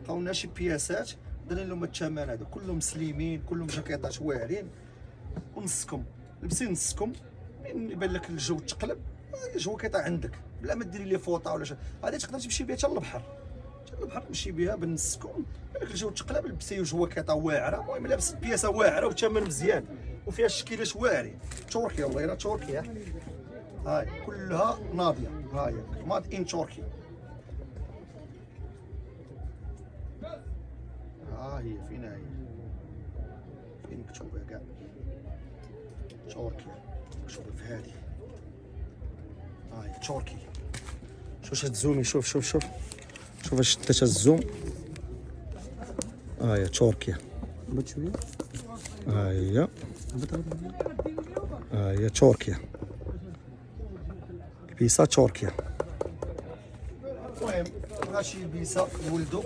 لقاونا شي بياسات درنا لهم الثمن هذا، كلهم سليمين، كلهم جاكيطات واعرين ونصكم لبسين نصكم. من يبان لك الجو تقلب جواكيطه عندك بلا ما ديري لي فوطه ولا شي، هذه تقدر تمشي بها حتى للبحر، تمشي بها بالنسكم. بالك الجو تقلب لبسي جواكيطه واعره، المهم لابس بياسه واعره وثمن مزيان وفيها الشكيلات واعرين. تركيا والله الا تركيا، هاي كلها ناضيه، هاي ماد ان تركيا. ها هي فين هي؟ فين مكتوبه كاع؟ تركيا مكتوبه في هذه، هاي تركي. شوف تزومي، شوف شوف شوف شوف اش دات الزوم. هاي تركيا، هبط شويه، هاي هبط. هاي تركيا، البيسه تركيا. المهم ماشي بيسه ولدو